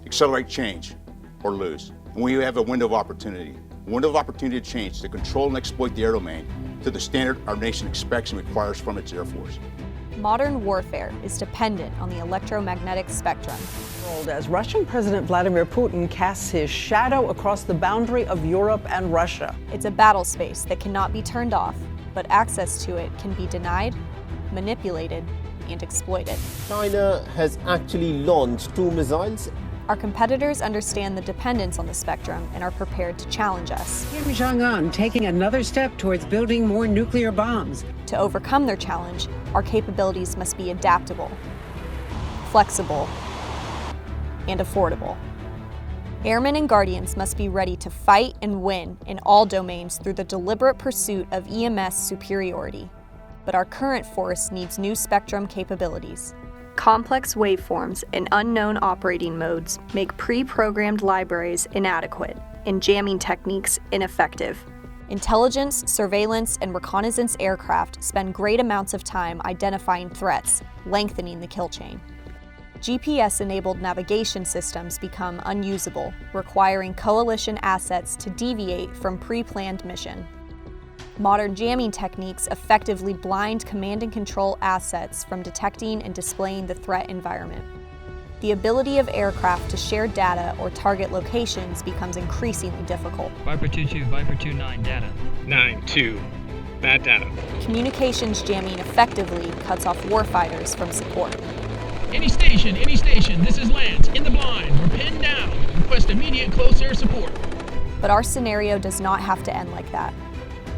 accelerate change, or lose. And we have a window of opportunity. A window of opportunity to change, to control and exploit the air domain to the standard our nation expects and requires from its Air Force. Modern warfare is dependent on the electromagnetic spectrum. As Russian President Vladimir Putin casts his shadow across the boundary of Europe and Russia. It's a battle space that cannot be turned off, but access to it can be denied, manipulated, and exploited. China has actually launched 2 missiles. Our competitors understand the dependence on the spectrum and are prepared to challenge us. Kim Jong-un taking another step towards building more nuclear bombs. To overcome their challenge, our capabilities must be adaptable, flexible, and affordable. Airmen and Guardians must be ready to fight and win in all domains through the deliberate pursuit of EMS superiority. But our current force needs new spectrum capabilities. Complex waveforms and unknown operating modes make pre-programmed libraries inadequate and jamming techniques ineffective. Intelligence, surveillance, and reconnaissance aircraft spend great amounts of time identifying threats, lengthening the kill chain. GPS-enabled navigation systems become unusable, requiring coalition assets to deviate from pre-planned mission. Modern jamming techniques effectively blind command and control assets from detecting and displaying the threat environment. The ability of aircraft to share data or target locations becomes increasingly difficult. Viper 2-2, Viper 2-9, data. 9-2, bad data. Communications jamming effectively cuts off warfighters from support. Any station, this is Lance, in the blind, we're pinned down. Request immediate close air support. But our scenario does not have to end like that.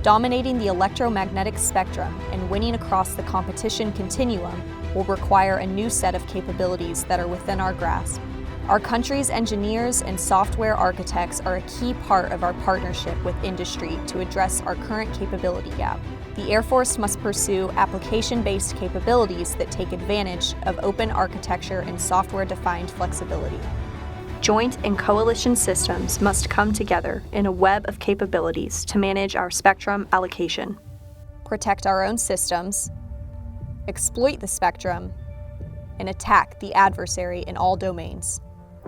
Dominating the electromagnetic spectrum and winning across the competition continuum will require a new set of capabilities that are within our grasp. Our country's engineers and software architects are a key part of our partnership with industry to address our current capability gap. The Air Force must pursue application-based capabilities that take advantage of open architecture and software-defined flexibility. Joint and coalition systems must come together in a web of capabilities to manage our spectrum allocation, protect our own systems, exploit the spectrum, and attack the adversary in all domains.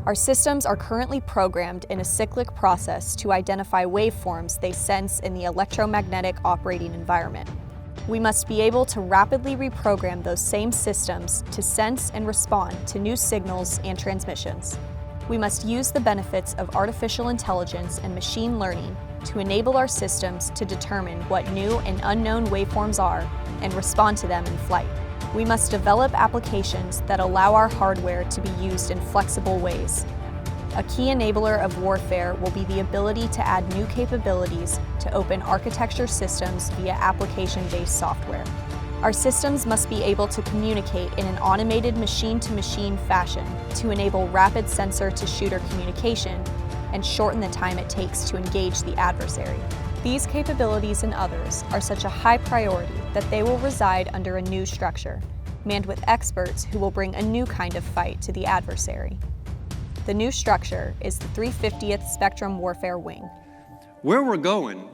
Our systems are currently programmed in a cyclic process to identify waveforms they sense in the electromagnetic operating environment. We must be able to rapidly reprogram those same systems to sense and respond to new signals and transmissions. We must use the benefits of artificial intelligence and machine learning to enable our systems to determine what new and unknown waveforms are and respond to them in flight. We must develop applications that allow our hardware to be used in flexible ways. A key enabler of warfare will be the ability to add new capabilities to open architecture systems via application-based software. Our systems must be able to communicate in an automated machine-to-machine fashion to enable rapid sensor-to-shooter communication and shorten the time it takes to engage the adversary. These capabilities and others are such a high priority that they will reside under a new structure, manned with experts who will bring a new kind of fight to the adversary. The new structure is the 350th Spectrum Warfare Wing. Where we're going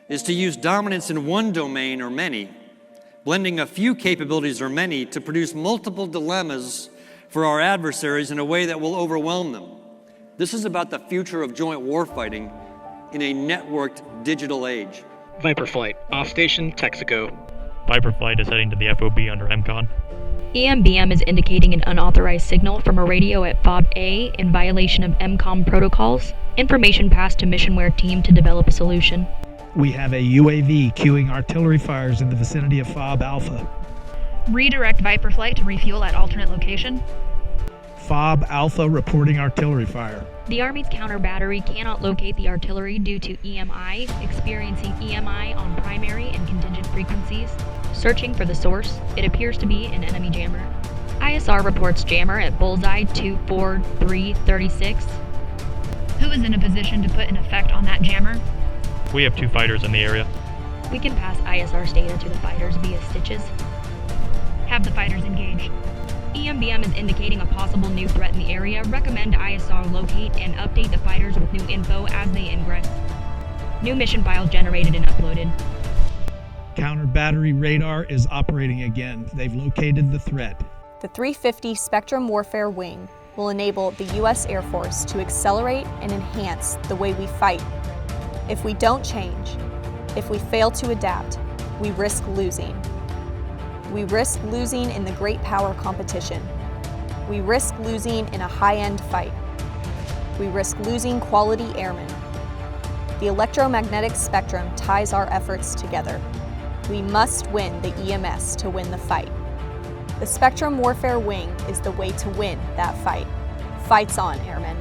is to use dominance in one domain or many, blending a few capabilities or many to produce multiple dilemmas for our adversaries in a way that will overwhelm them. This is about the future of joint warfighting in a networked digital age. Viper flight, off station, Texaco. Viper flight is heading to the FOB under MCON. EMBM is indicating an unauthorized signal from a radio at FOB A in violation of MCOM protocols. Information passed to missionware team to develop a solution. We have a UAV queuing artillery fires in the vicinity of FOB Alpha. Redirect Viper flight to refuel at alternate location. FOB Alpha reporting artillery fire. The Army's counter battery cannot locate the artillery due to EMI, experiencing EMI on primary and contingent frequencies. Searching for the source, it appears to be an enemy jammer. ISR reports jammer at bullseye 24336. Who is in a position to put an effect on that jammer? We have 2 fighters in the area. We can pass ISR's data to the fighters via stitches. Have the fighters engaged. EMBM is indicating a possible new threat in the area. Recommend ISR locate and update the fighters with new info as they ingress. New mission files generated and uploaded. Counter battery radar is operating again. They've located the threat. The 350 Spectrum Warfare Wing will enable the U.S. Air Force to accelerate and enhance the way we fight. If we don't change, if we fail to adapt, we risk losing. We risk losing in the great power competition. We risk losing in a high-end fight. We risk losing quality airmen. The electromagnetic spectrum ties our efforts together. We must win the EMS to win the fight. The Spectrum Warfare Wing is the way to win that fight. Fights on, airmen.